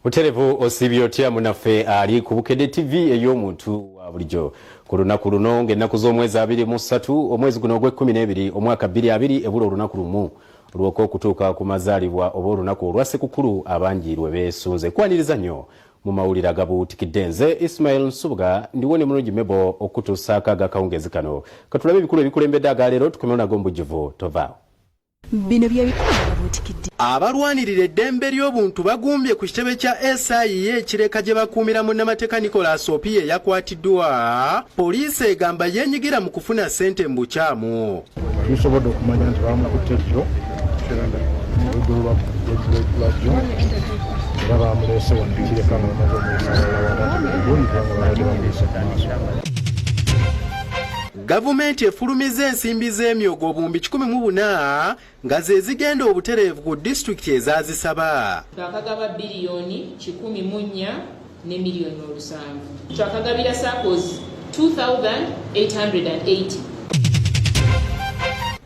Muterevu osibyo tya munaffe ali ku Bukedde TV ey'omuntu wa bulijjo ku lunaku luno ng'ennaku z'omwezi 23 omwezi guno ogw'e12 omwaka 2020 ebula olunaku lumu olw'oka okutuuka ku mazaalibwa oba olunaku olwa Ssekukulu abangi lwe beesunze. Kwaniriza nnyo mu mawulire agabuutikidde nze Ismail Nsubuga ndiwo ne mulungi mebo okutuusaako ag'akawungeezi kano katulabe ebikulu ebikulembedde aga leero tukomyewo nago mbujjuvu tovaawo. Bino bye bikulu ababuutikidde. Abalwanirira eddembe ly'obuntu bagumbye ku kitebe kya SIA ekireka gye bakuumira Munnamateeka Opio yakwatiddwa. Poliisi egamba yeenyigira mu kufuna ssente mu bukyamu. Tusobodde okumanya nti bamukutte jjo olugulu lwa jjo era bamuleese wano ekireka n'omaze Gavumenti efulumiza ensimbi z'emyogo obumbi 14 nga ze zigenda obutereevu ku disitulikiti ezazisaba. Twakagaba biliyoni 14 ne miliyoni 7. Twakagabira SACCOs 2,880.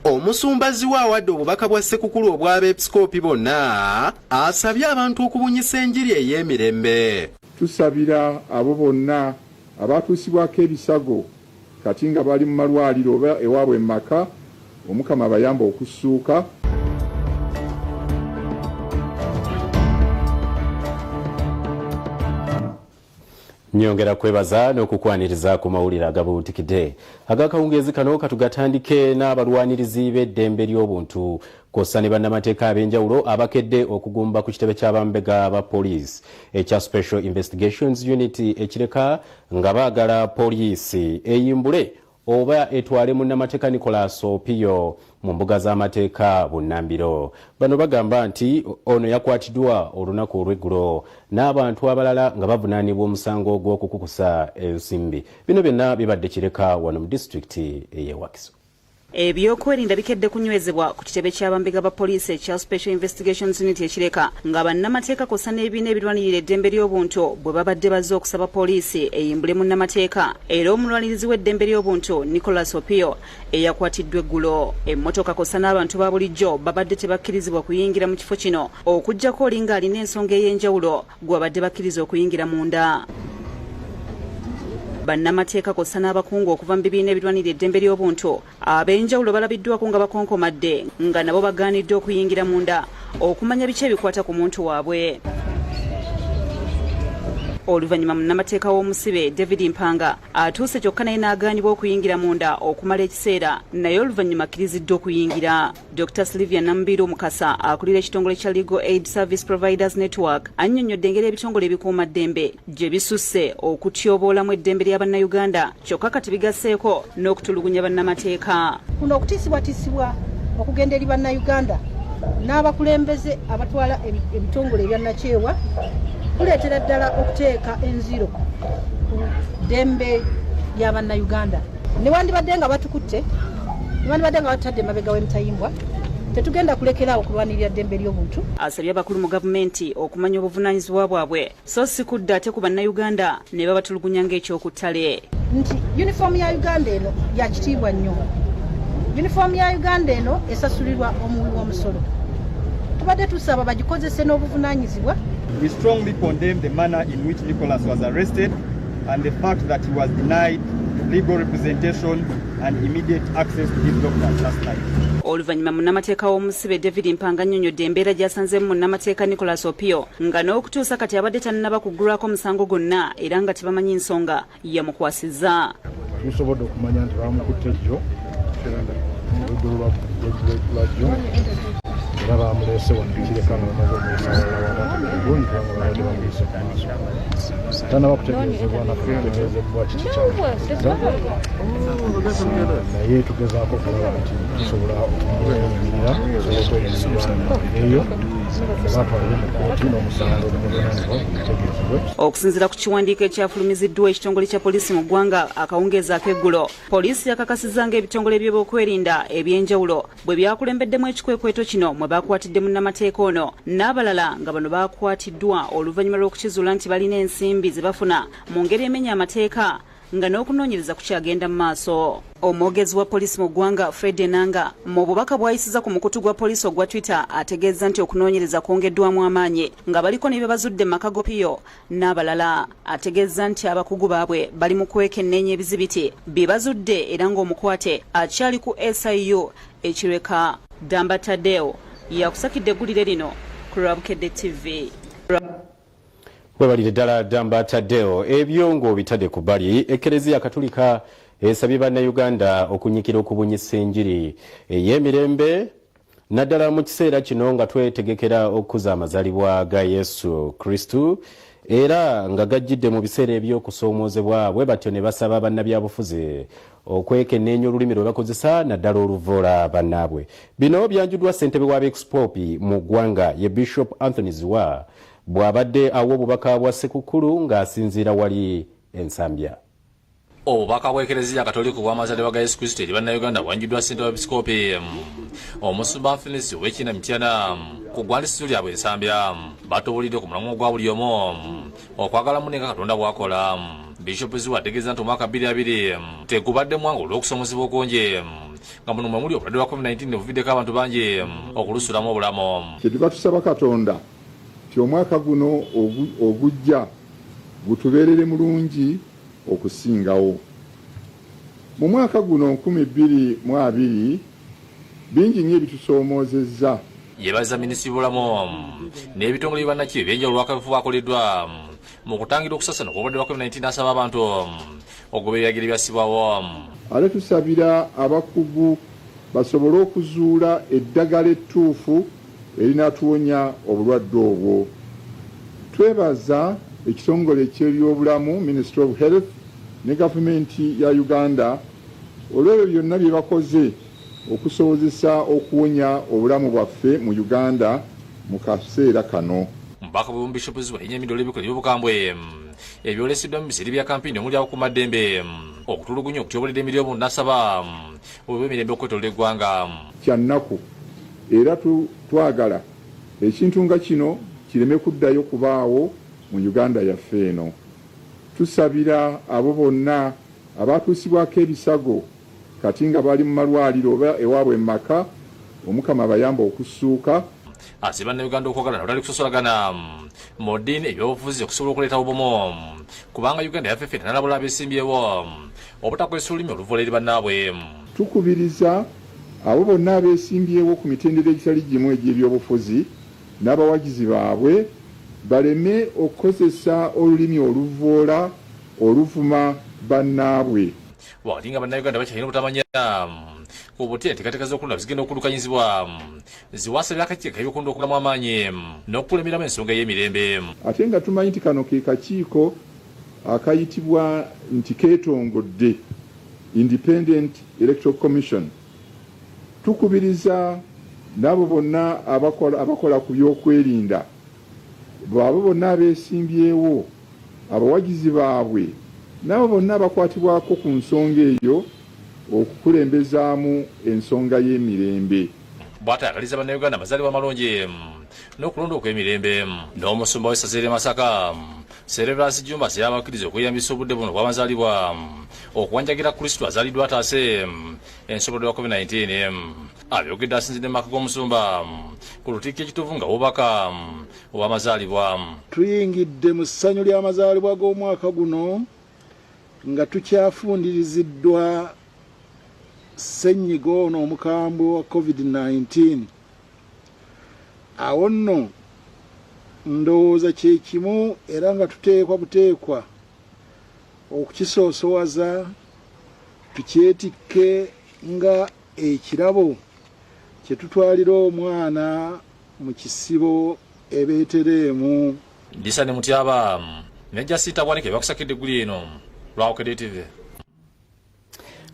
Omusumba Zziwa awadde obubaka bwa Ssekukulu obw'abeepisikoopi bonna asabye abantu okubunyisa enjiri ey'emirembe. Tusabira abo bonna abaatuusibwako ebisago kati nga bali mu malwaliro oba ewaabwe mu maka, Omukama bayamba okussuuka. Nyongera kwebaza n'okukwaniriza ku mawulire agabuutikidde ag'akawungeezi kano katugatandike n'abalwanirizi b'eddembe ly'obuntu kw'ossa ne bannamateeka ab'enjawulo abakedde okugumba ku kitebe ky'abambega ba poliisi ekya Special Investigations Unit ekireka nga baagala poliisi eyimbule oba etwale Munnamateeka Opio mu mbuga z'amateeka bunnambiro. Bano bagamba nti ono yakwatiddwa olunaku olw'eggulo n'abantu abalala nga bavunaanibwa omusango gw'okukukusa ensimbi. Bino byonna bibadde kireka wano mu disitulikiti ey'e Wakiso. Ebyokwerinda bikedde kunywezebwa ku kitebe ky'abambega ba poliisi ekya Special Investigations Unit ekireka nga bannamateeka kw'ossa n'ebibiina ebirwanirira eddembe ly'obuntu bwe babadde bazze okusaba poliisi eyimbule Munnamateeka. Era omulwanirizi w'eddembe ly'obuntu Opio eyakwatiddwa eggulo. Emmotoka kw'ossa n'abantu ba bulijjo babadde tebakkirizibwa kuyingira mu kifo kino okuggyako olinga alina ensonga ey'enjawulo gw'abadde bakkiriza okuyingira munda. Bannamateeka kw'ossa n'abakungu okuva mu bibiina ebirwanirira eddembe ly'obuntu ab'enjawulo balabiddwako nga bakonkomadde nga nabo bagaanidde okuyingira munda okumanya biki ebikwata ku muntu waabwe. Oluvannyuma Munnamateeka w'omusibe David Mpanga atuuse kyokka naye n'agaanibwa okuyingira munda okumala ekiseera naye oluvannyuma akkiriziddwa okuyingira. Dr. Sylvia Nambiru Mukasa akulira ekitongole kya Legal Aid Service Providers Network annyonnyodde engeri ebitongole ebikuumaddembe gye bisusse okutyoboola mu eddembe lya bannayuganda kyokka kati bigasseeko n'okutulugunya bannamateeka. Kuno okutiisibwatiisibwa okugenda eri bannayuganda n'abakulembeze abatwala ebitongole ebyannakyewa kuleetera ddala okuteeka enziro ku ddembe ly'abannayuganda. Newandibadde nga batukutte, newandibadde nga batadde emabega w'emitayimbwa, tetugenda kulekeraawo okulwanirira ddembe ly'obuntu. Asabye abakulu mu gavumenti okumanya obuvunaanyizibwa bwabwe so si kudda ate ku bannayuganda ne babatulugunya ng'ekyokuttale. Nti yunifoomu ya Uganda eno ya kitiibwa nnyo. Yunifoomu ya Uganda eno esasulirwa omuwi w'omusolo. Tubadde tusaba bagikozese n'obuvunaanyizibwa. We strongly condemn the manner in which Nicholas was arrested and the fact that he was denied legal representation and immediate access to his doctor last night. Oluvannyuma Munnamateeka w'omusibe David Mpanga annyonnyodde embeera gy'asanzeemu Munnamateeka Opio nga n'okutuusa kati abadde tannaba kuggulwako musango gwonna era nga tebamanyi nsonga yamukwasizza. Tusobodde okumanya nti bamukutte jjo olugulu lwa jjo era bamuleese wano ekireka n'omaze tanaba kutegeezebwa naffe tutegeezebwa kiki kyamukwasizza naye tugezaako okulaba nti tusobola okumuyimirira eyo batwalire mu kooti n'omusango omuvunaanibwa gutegeezebwe. Okusinziira ku kiwandiiko ekyafulumiziddwa ekitongole kya poliisi mu ggwanga akawungeezi ak'eggulo, poliisi yakakasizza ng'ebitongole by'ebyokwerinda eby'enjawulo bwe byakulembeddemu ekikwekweto kino mwe bakwatidde Munnamateeka ono n'abalala nga bano bakwatiddwa oluvannyuma lw'okukizuula nti balina ensimbi ze bafuna mu ngeri emenya amateeka nga n'okunoonyereza kukyagenda mu maaso. Omwogezi wa poliisi mu ggwanga Fred Enanga mu bubaka bw'ayisiza ku mukutu gwa poliisi ogwa Twitter ategeeza nti okunoonyereza kwongeddwamu amaanyi nga baliko ne bye bazudde mu maka g'Opio n'abalala. Ategeeza nti abakugu baabwe bali mu kwekenneenya ebizibiti bye bazudde era ng'omukwate akyali ku SIU ekireka. Damba Tadeo yakusakidde eggulire lino ku Lwabukedde TV. Webalire ddala Damba Tadeo. Ebyo ng'obitadde ku bbali, Ekereziya Katolika esabye bannayuganda okunyikira okubunyisa enjiri ey'emirembe naddala mu kiseera kino nga twetegekera okuza amazaalibwa ga Yesu Kristu era nga gajjidde mu biseera eby'okusoomoozebwa. Bwe batyo ne basaba bannabyabufuzi okwekenneenya olulimi lwe bakozesa naddala oluvoola bannaabwe. Bino byanjuddwa ssentebe w'abeepiskoopi mu ggwanga ye Bishop Anthony Zziwa bw'abadde awa obubaka bwa Ssekukulu ng'asinziira wali ensambya. Obubaka bw'Ekereziya Katolika bw'amazaalibwa ga Yesu Kristo eri bannayuganda bwanjuddwa ssentebe w'abeepiskoopi Omusumba Zziwa w'ekina Mityana ku ggwandisizo lyabwe ensambya. Batobulidde ku mulamwa gwa buli omu okwagala munenga Katonda bw'akola. Bishop Zziwa ategeeza nti omwaka 2020 tegubadde mwangu olw'okusomozebwa okungi nga muno mwe muli obulwadde bwa COVID-19 buviddeko abantu bangi okulusulamu obulamu. Kyetuva tusaba Katonda nti omwaka guno ogujja gutubeerere mulungi okusingawo. Mu mwaka guno 2020 bingi nnyo ebitusoomozezza. Yebaza minisitiri w'obulamu n'ebitongole bannakyo ebyenjawulo lw'akafuba akoleddwa mu kutangira okusasana kw'obulwadde bwa COVID-19 asaba abantu okugoberera ebiragiro ebyassibwawo. Ate tusabira abakugu basobole okuzuula eddagala ettuufu erinatuwonya obulwadde obwo. Twebaza ekitongole ky'ebyobulamu Ministry of Health ne gavumenti ya Uganda olw'ebyo byonna bye bakoze okusobozesa okuwonya obulamu bwaffe mu Uganda mu kaseera kano. Mbaka bwe Bishop Zziwa yenyamidde olw'ebikola eby'obukambwe ebyoleseddwa mu biseera bya kampeyini omuli abakuumaddembe okutulugunya okutyobolera emirembe n'asaba obw'emirembe okwetoolera eggwanga. Kya nnaku era twagala ekintu nga kino kireme kuddayo kubaawo mu Uganda yaffe eno. Tusabira abo bonna abatuusibwako ebisago kati nga bali mu malwaliro oba ewaabwe mu maka, Omukama bayamba okusuuka. Asiba bannayuganda okwagala n'olutali kusosolagana mu ddiini ebyobufuzi okusobola okuleeta obumu kubanga Uganda yaffe ffenna n'alabula abeesimbyewo obutakozesa olulimi oluvoola eri bannaabwe. Tukubiriza abo bonna abeesimbyewo ku mitendera egitali gimu egy'ebyobufuzi n'abawagizi baabwe baleme okukozesa olulimi oluvoola oluvuma bannaabwe. Wakati nga bannayuganda bakyalina obutamanya ku buti enteekateeka z'okulonda zigenda okulukanyizibwa, Zziwa asabye akakiiko k'ebyokulonda okulamu amaanyi n'okulemeramu ensonga y'emirembe. Ate nga tumanyi nti kano ke kakiiko akayitibwa nti keetongodde Independent Electoral Commission. Tukubiriza n'abo bonna abakola ku byokwerinda, abo bonna abeesimbyewo, abawagizi baabwe n'abo bonna abakwatibwako ku nsonga eyo okukulembezaamu ensonga y'emirembe. Bw'atayagaliza bannayuganda amazaalibwa amalungi n'okulonda okw'emirembe. N'omusumba w'essaza erya Masaka Serebrasi Jumba yabakkiriza okweyambisa obudde buno obw'amazaalibwa okuwanjagira Kristo azaaliddwa ataase ensobolwa ya COVID-19. Abyogedde asinzidde mu maka g'omusumba ku lutikko ekituufu nga bubaka obw'amazaalibwa. Tuyingidde mu ssanyu ly'amazaalibwa g'omwaka guno nga tukyafundiriziddwa ssenyiga ono omukambwe wa COVID-19. Awo nno ndowooza kye kimu era nga tuteekwa buteekwa okukisoosowaza tukyetikke nga ekirabo kye tutwalira omwana mu kisibo e Beeterehemu. Disane Mutyaba nejja sitabwanike bakusakidde eggulu eno Lwabukedde TV.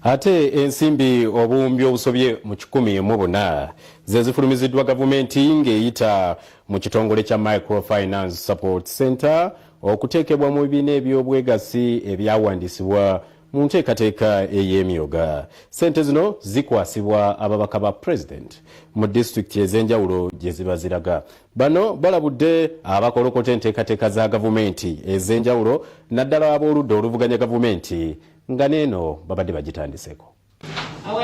Ate ensimbi obuwumbi obusobye mu 104 ze zifulumiziddwa gavumenti ng'eyita mu kitongole kya Microfinance Support Center okuteekebwa mu bibiina eby'obwegassi ebyawandiisibwa mu nteekateeka ey'emyoga. Ssente zino zikwasibwa ababaka ba President mu disitulikiti ez'enjawulo gye ziba ziraga. Bano balabudde abakolokota enteekateeka za gavumenti ez'enjawulo naddala ab'oludda oluvuganya gavumenti nga n'eno babadde bagitandiseko.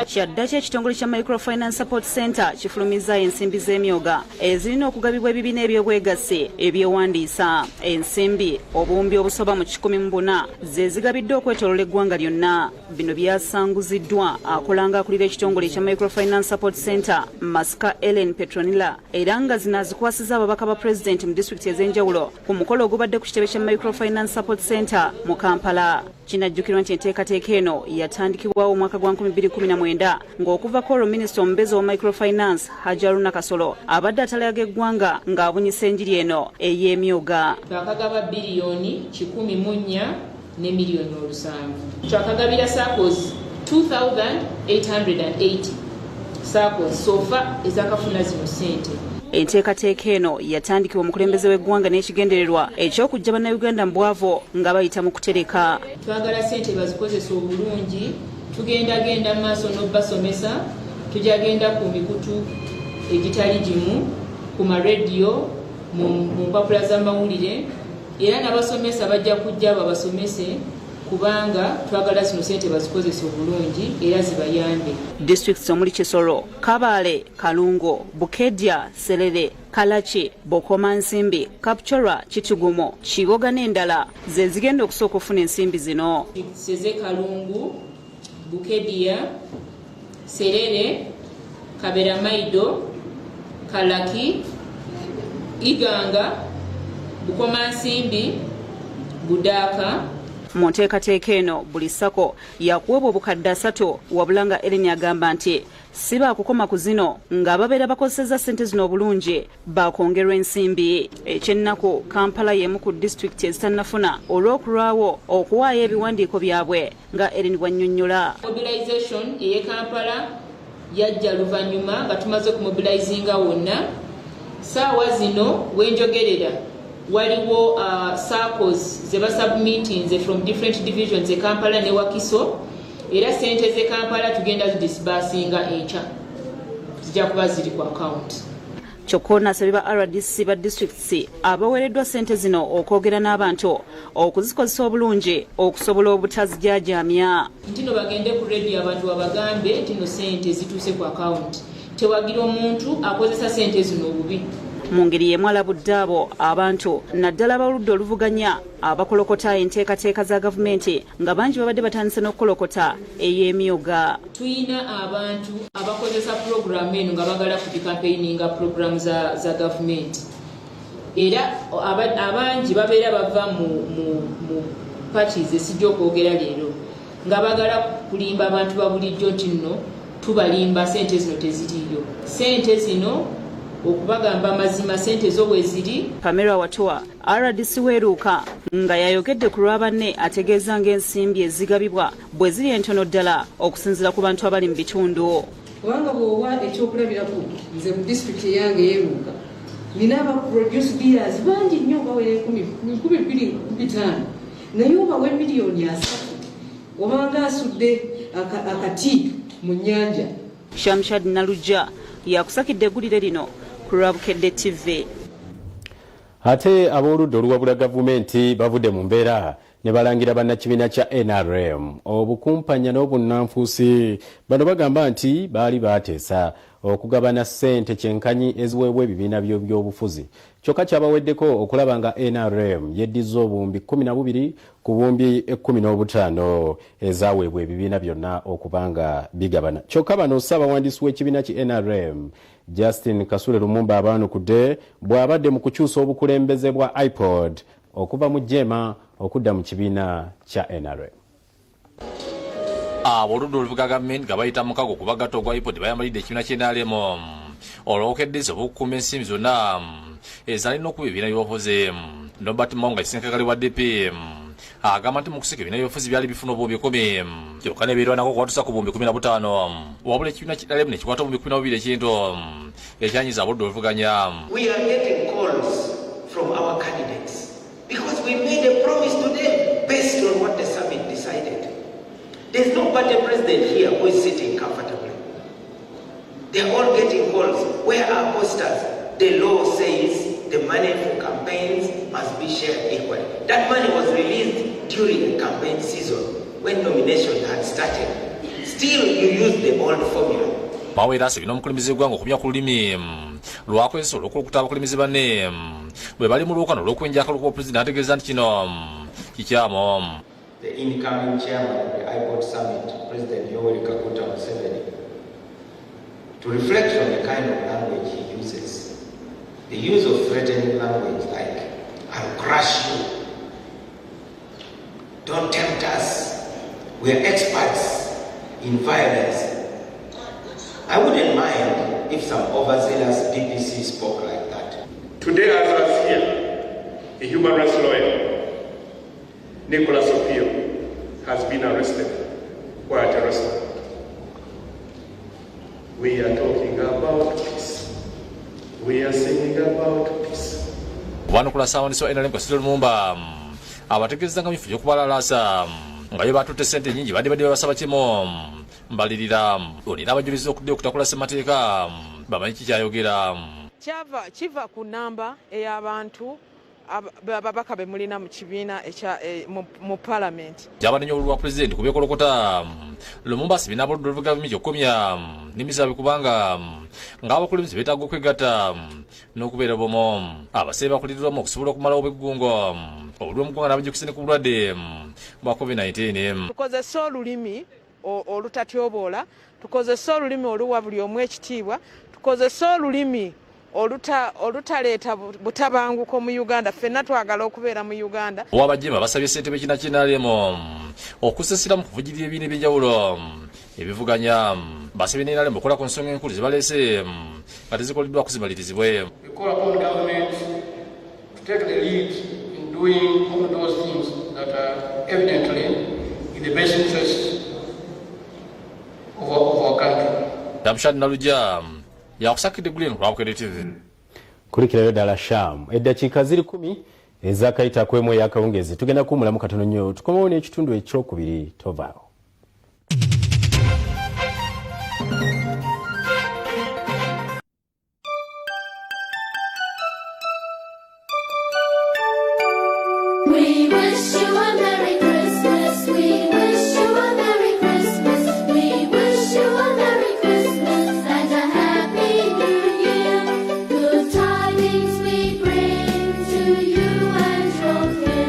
Kyadda ky'ekitongole kya Microfinance Support Center kifulumiza ensimbi z'emyoga ezirina okugabibwa ebibiina eby'obwegassi ebyewandiisa. Ensimbi obuwumbi obusoba mu 14 ze zigabiddwa okwetoolola eggwanga lyonna. Bino byasanguziddwa akolanga akulira ekitongole kya Microfinance Support Center Masika Ellen Petronilla era nga zinazikwasiza ababaka ba President mu disitulikiti ez'enjawulo ku mukolo ogubadde ku kitebe kya Microfinance Support Center mu Kampala. Kinajjukirwa nti enteekateeka eno yatandikibwawo omwaka gwa 2019 ng'okuva ko Minisita omubeezi wa Microfinance Hajaru Kasolo abadde atalaga eggwanga ng'abunyisa enjiri eno ey'emyoga. Twakagaba biliyoni 14 ne miliyoni 7. Twakagabira SACCOs 2,880 SACCOs sofa ezakafuna zino ssente. Enteekateeka eno yatandikibwa omukulembeze w'eggwanga n'ekigendererwa eky'okujja bannayuganda mu bwavo nga bayita mu kutereka. Twagala ssente bazikozesa obulungi, tugendagenda mu maaso n'obasomesa, tujagenda ku mikutu egitali gimu, ku marediyo, mu mpapula z'amawulire, era n'abasomesa bajja kujja babasomese kubanga twagala zino ssente bazikozesa obulungi era zibayambe. Districts omuli Kisoro, Kabale, Kalungo, Bukedya, Serere, Kalachi, Bokoma Nsimbi, Kapchorwa, Kitugumo, Kiboga n'endala ze zigenda okusooka okufuna ensimbi zino. Seze Kalungu, Bukedya, Serere, Kabera Maido, Kalaki, Iganga, Bukoma Nsimbi, Budaka. Mu nteekateeka eno buli ssako yakuweebwa obukadde 3 wabula nga Ellen agamba nti si baakukoma ku zino ng'ababeera bakozesezza ssente zino obulungi baakwongerwa ensimbi. Ekyennaku Kampala y'emu ku disitulikiti ezitannafuna olw'okulwawo okuwaayo ebiwandiiko byabwe nga Ellen bw'annyonnyola. Mobilization ey'e Kampala yajja luvannyuma nga tumaze okumobilizinga wonna. Saawa zino wenjogerera waliwo SACCOs ze basubmitinze from different divisions e Kampala ne Wakiso era ssente ze Kampala tugenda zidisbasinga enkya zijja kuba ziri ku account. Kyokka asabye ba RDC ba districts abaweereddwa ssente zino okwogera n'abantu okuzikozesa obulungi okusobola obutazijaajamya. Ntino bagende ku radio abantu abagambe ntino ssente zituuse ku account. Tewagira omuntu akozesa ssente zino obubi. Mu ngeri y'emu alabudde abo abantu naddala abaludde oluvuganya abakolokota enteekateeka za gavumenti nga bangi babadde batandise n'okukolokota ey'emyoga. Tuyina abantu abakozesa pulogulaamu eno nga bagala kudicampaigninga pulogulaamu za gavumenti era abangi babeera bava mu parties esijja okwogera leero nga bagala kulimba abantu ba bulijjo nti nno tubalimba ssente zino teziriyo. Ssente zino okubagamba mazima ssente zo bwe ziri. Pamela Watoa RDC weeruuka nga yayogedde ku lwa banne ategeeza ng'ensimbi ezigabibwa bwe ziri entono ddala okusinziira ku bantu abali mu bitundu. Kubanga bw'owa ekyokulabirako nze mu disitulikiti eyange yeeruuka nina aba produce dealers bangi nnyo bawera 2,250 naye obawe miliyoni 3 obanga asudde akati mu nnyanja. Shamshad Nalujja yakusakidde eggulire lino ku Lwabukedde TV. Ate ab'oludda oluwabula gavumenti bavudde mu mbeera ne balangira bannakibiina kya NRM obukumpanya n'obunnanfuusi. Bano bagamba nti baali baateesa okugabana ssente kyenkanyi eziweebwa ebibiina by'obufuzi. Kyokka kyabaweddeko okulaba nga NRM yeddiza obuwumbi 12 ku buwumbi 15 ezaaweebwa ebibiina byonna okubanga bigabana. Kyokka bano ssaabawandiisi w'ekibiina ki NRM Justin Kasule Lumumba abaanukudde bw'abadde mu kukyusa obukulembeze bwa IPOD okuva mu Jema okudda mu kibiina kya NRM. Aboludde oluvuga gavumenti nga bayita mukago okuba gato ogwa IPOD bayambalidde ekibiina ky'NRM olw'okeddeeza obukuuma ensimbi zonna ezalina okuba ebibiina by'obufuzi. Robert Monga kisenkagali wa DP agamba nti mu kusika ebibiina by'obufuzi byali bifuna obuwumbi 10 kyokka n'ebiirwanako okukwatusa ku buwumbi 15 wabula ekibiina ky'NRM ne kikwata obuwumbi 12 ekintu ekyanyiza aboludde oluvuganya. We are getting calls from our candidates because we made a promise to them based on what the summit decided. There's no party president here who is sitting comfortably. They're all getting calls. Where are posters? The law says the money for campaigns must be shared equally. That money was released during the campaign season when nomination had started. Still, you use the old formula. Mawulire asabye n'omukulembeze w'eggwanga okumya ku lulimi lwakozesa olw'okulukuta abakulembeze banne bwe bali mu lwokano olw'okwenja akalulu k'obupulezidenti ategeeza nti kino kikyamu. The incoming chairman of the IPOD summit, President Yoweri Kaguta Museveni, to reflect on the kind of language he uses. The use of threatening language like, I'll crush you, don't tempt us, we're experts in violence. I wouldn't mind if some overzealous DPC spoke like that. Today as I was here, a human rights lawyer, Opio, has been arrested while at a restaurant. We are talking about peace. We are singing about peace. Wano kula sawandiso NRM Kasitolo Lumumba abategeeza nga mifujjo kubalalaasa nga yo batutte ssente nnyingi badde basaba kimo mbalirira olina abajulizi okudde okutakula ssemateeka bamanyi kikyayogera. Kiva ku namba ey'abantu ababaka be mulina mu kibiina mu parliament. Jabanenya olwa president kubekolokota Lumumba sibina abodu gavumenti okomya nimizabe kubanga ng'abakulembeze beetaaga okwegatta n'okubeera bomo abasebe bakulirirwamu okusobola okumalawo obweggungo olw'omugonga n'abajjukise ne ku bulwadde bwa COVID-19. Tukozesa olulimi olutatyoboola, tukozesa olulimi oluwa buli omu ekitiibwa, tukozesa olulimi olutaleeta butabanguko mu Uganda. Ffenna twagala okubeera mu Uganda. Owabajjema basabye ssentebe kinnakinaalemu okusesera mu kuvujirira ebibiina eby'enjawulo ebivuganya basabye n'enalemu okukola ku nsonga enkulu zibaleese nga tezikoleddwa kuzimalirizibwe. We call upon government to take the lead in doing all those things that are evidently in the best interest of our country. Damshad Naluja yakusakidde Green kwa TV. Kulikirayo ddala Sham eddakiika ziri 10 ezakayita kwemu ey'akawungezi tugenda kuwumulamu katono nnyo tukomawo n'ekitundu ekyokubiri tovaawo.